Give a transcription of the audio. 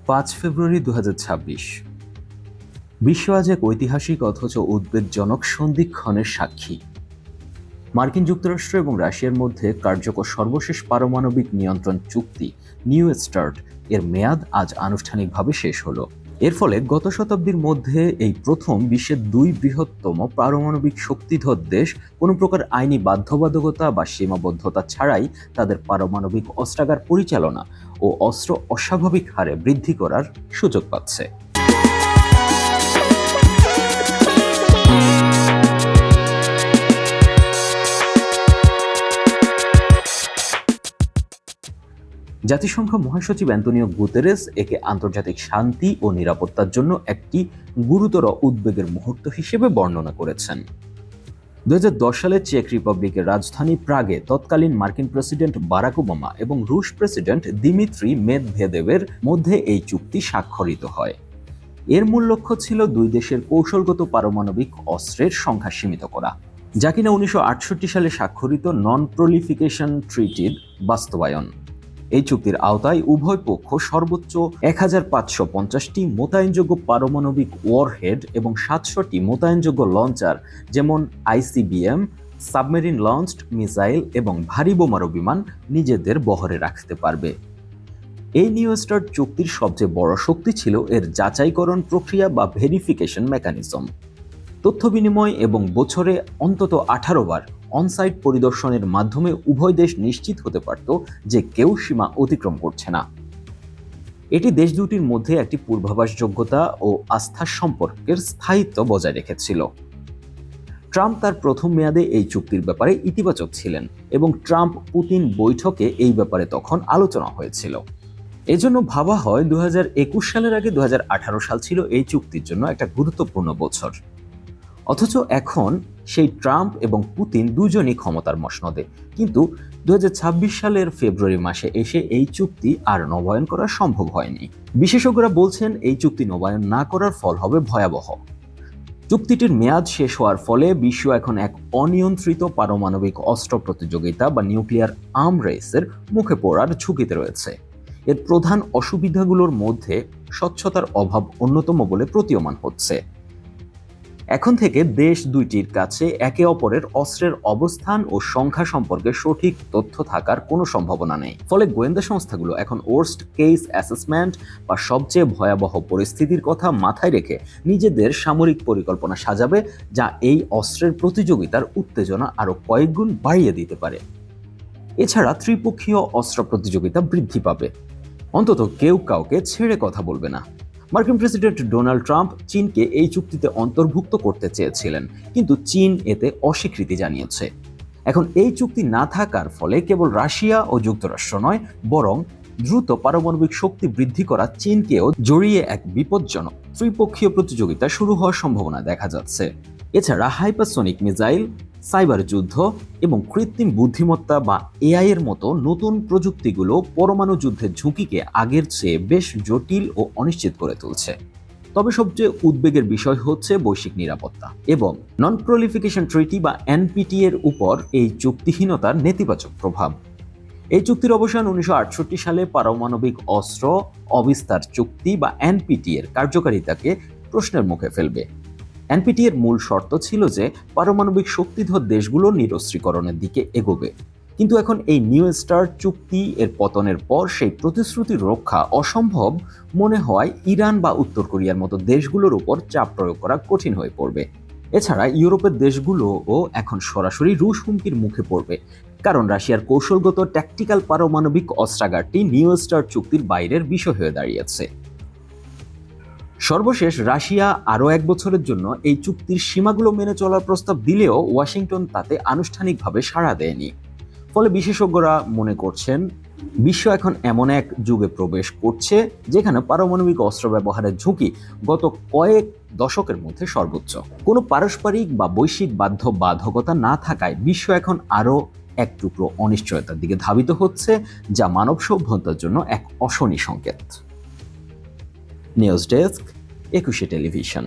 5 ফেব্রুয়ারি 2026। বিশ্ব আজ এক ঐতিহাসিক অথচ উদ্বেগজনক সন্ধিক্ষণের সাক্ষী। মার্কিন যুক্তরাষ্ট্র এবং রাশিয়ার মধ্যে কার্যকর সর্বশেষ পারমাণবিক নিয়ন্ত্রণ চুক্তি নিউ স্টার্ট এর মেয়াদ আজ আনুষ্ঠানিকভাবে শেষ হলো। এর ফলে গত শতাব্দীর মধ্যে এই প্রথম বিশ্বের দুই বৃহত্তম পারমাণবিক শক্তিধর দেশ কোনো প্রকার আইনি বাধ্যবাধকতা বা সীমাবদ্ধতা ছাড়াই তাদের পারমাণবিক অস্ত্রাগার পরিচালনা ও অস্ত্র অস্বাভাবিক হারে বৃদ্ধি করার সুযোগ পাচ্ছে। জাতিসংঘ মহাসচিব অ্যান্তোনিও গুতেরেস একে আন্তর্জাতিক শান্তি ও নিরাপত্তার জন্য একটি গুরুতর উদ্বেগের মুহূর্ত হিসেবে বর্ণনা করেছেন। 2010 সালে চেক রিপাবলিকের রাজধানী প্রাগে তৎকালীন মার্কিন প্রেসিডেন্ট বারাক ওবামা এবং রুশ প্রেসিডেন্ট দিমিত্রি মেদভেদেভের মধ্যে এই চুক্তি স্বাক্ষরিত হয়। এর মূল লক্ষ্য ছিল দুই দেশের কৌশলগত পারমাণবিক অস্ত্রের সংখ্যা সীমিত করা, যা কিনা 1968 সালে স্বাক্ষরিত নন প্রলিফিকেশন ট্রিটির বাস্তবায়ন। এই চুক্তির আওতায় উভয় পক্ষ সর্বোচ্চ 1550টি মোতায়েনযোগ্য পারমাণবিক ওয়ারহেড এবং 700টি মোতায়েনযোগ্য লঞ্চার যেমন আইসিবিএম, সাবমেরিন লঞ্চড মিসাইল এবং ভারী বোমারু বিমান নিজেদের বহরে রাখতে পারবে। এই নিউ স্টার্ট চুক্তির সবচেয়ে বড় শক্তি ছিল এর যাচাইকরণ প্রক্রিয়া বা ভেরিফিকেশন মেকানিজম। তথ্য বিনিময় এবং বছরে অন্তত 18 বার অনসাইট পরিদর্শনের মাধ্যমে উভয় দেশ নিশ্চিত হতে পারত যে কেউ সীমা অতিক্রম করছে না। এটি দেশ দুটির মধ্যে একটি পূর্বাভাসযোগ্যতা ও আস্থার সম্পর্কের স্থায়িত্ব বজায় রেখেছিল। ট্রাম্প তার প্রথম মেয়াদে এই চুক্তির ব্যাপারে ইতিবাচক ছিলেন এবং ট্রাম্প পুতিন বৈঠকে এই ব্যাপারে তখন আলোচনা হয়েছিল। এজন্য ভাবা হয় 2021 সালের আগে 2018 সাল ছিল এই চুক্তির জন্য একটা গুরুত্বপূর্ণ বছর। অথচ এখন সেই ট্রাম্প এবং পুতিন দুজনই ক্ষমতার মসনদে, কিন্তু 2026 সালের ফেব্রুয়ারি মাসে এসে এই চুক্তি আর নবায়ন করা সম্ভব হয়নি। বিশেষজ্ঞরা বলছেন এই চুক্তি নবায়ন না করার ফল হবে ভয়াবহ। চুক্তিটির মেয়াদ শেষ হওয়ার ফলে বিশ্ব এখন এক অনিয়ন্ত্রিত পারমাণবিক অস্ত্র প্রতিযোগিতা বা নিউক্লিয়ার আর্ম রেসের মুখে পড়ার ঝুঁকিতে রয়েছে। এর প্রধান অসুবিধাগুলোর মধ্যে স্বচ্ছতার অভাব অন্যতম বলে প্রতীয়মান হচ্ছে। এখন থেকে দেশ দুইটির কাছে একে অপরের অস্ত্রের অবস্থান ও সংখ্যা সম্পর্কে সঠিক তথ্য থাকার কোনো সম্ভাবনা নেই। ফলে গোয়েন্দা সংস্থাগুলো এখন ওয়ার্স্ট কেস অ্যাসেসমেন্ট বা সবচেয়ে ভয়াবহ পরিস্থিতির কথা মাথায় রেখে নিজেদের সামরিক পরিকল্পনা সাজাবে, যা এই অস্ত্রের প্রতিযোগিতার উত্তেজনা আরও কয়েকগুণ বাড়িয়ে দিতে পারে। এছাড়া ত্রিপক্ষীয় অস্ত্র প্রতিযোগিতা বৃদ্ধি পাবে। অন্তত কেউ কাউকে ছেড়ে কথা বলবে না। মার্কিন প্রেসিডেন্ট ডোনাল্ড ট্রাম্প চীনকে এই চুক্তিতে অন্তর্ভুক্ত করতে চেয়েছিলেন, কিন্তু চীন এতে অস্বীকৃতি জানিয়েছে। এখন এই চুক্তি না থাকার ফলে কেবল রাশিয়া ও যুক্তরাষ্ট্র নয়, বরং দ্রুত পারমাণবিক শক্তি বৃদ্ধি করা চীনকেও জড়িয়ে এক বিপজ্জনক ত্রিপক্ষীয় প্রতিযোগিতা শুরু হওয়ার সম্ভাবনা দেখা যাচ্ছে। এছাড়া হাইপারসোনিক মিসাইল, সাইবার যুদ্ধ এবং কৃত্রিম বুদ্ধিমত্তা বা এআই এর মতো নতুন প্রযুক্তিগুলো পরমাণু যুদ্ধের ঝুঁকিকে আগের চেয়ে বেশ জটিল ও অনিশ্চিত করে তুলছে। তবে সবচেয়ে উদ্বেগের বিষয় হচ্ছে বৈশ্বিক নিরাপত্তা এবং নন প্রলিফিকেশন ট্রিটি বা এনপিটি এর উপর এই চুক্তিহীনতার নেতিবাচক প্রভাব। এই চুক্তির অবসান 1968 সালে পারমাণবিক অস্ত্র অবিস্তার চুক্তি বা এনপিটি এর কার্যকারিতাকে প্রশ্নের মুখে ফেলবে। এনপিটি এর মূল শর্ত ছিল যে পারমাণবিক শক্তিধর দেশগুলো নিরস্ত্রীকরণের দিকে এগোবে, কিন্তু এখন এই নিউ স্টার্ট চুক্তি এর পতনের পর সেই প্রতিশ্রুতি রক্ষা অসম্ভব মনে হওয়ায় ইরান বা উত্তর কোরিয়ার মতো দেশগুলোর উপর চাপ প্রয়োগ করা কঠিন হয়ে পড়বে। এছাড়া ইউরোপের দেশগুলোও এখন সরাসরি রুশ হুমকির মুখে পড়বে, কারণ রাশিয়ার কৌশলগত ট্যাকটিক্যাল পারমাণবিক অস্ত্রাগারটি নিউ স্টার্ট চুক্তির বাইরের বিষয় হয়ে দাঁড়িয়েছে। সর্বশেষ রাশিয়া আরও 1 বছরের জন্য এই চুক্তির সীমাগুলো মেনে চলার প্রস্তাব দিলেও ওয়াশিংটন তাতে আনুষ্ঠানিকভাবে সাড়া দেয়নি। ফলে বিশেষজ্ঞরা মনে করছেন বিশ্ব এখন এমন এক যুগে প্রবেশ করছে যেখানে পারমাণবিক অস্ত্র ব্যবহারের ঝুঁকি গত কয়েক দশকের মধ্যে সর্বোচ্চ। কোনো পারস্পরিক বা বৈশ্বিক বাধ্যবাধকতা না থাকায় বিশ্ব এখন আরও এক টুকরো অনিশ্চয়তার দিকে ধাবিত হচ্ছে, যা মানব সভ্যতার জন্য এক অশনি সংকেত। News desk, 21 television.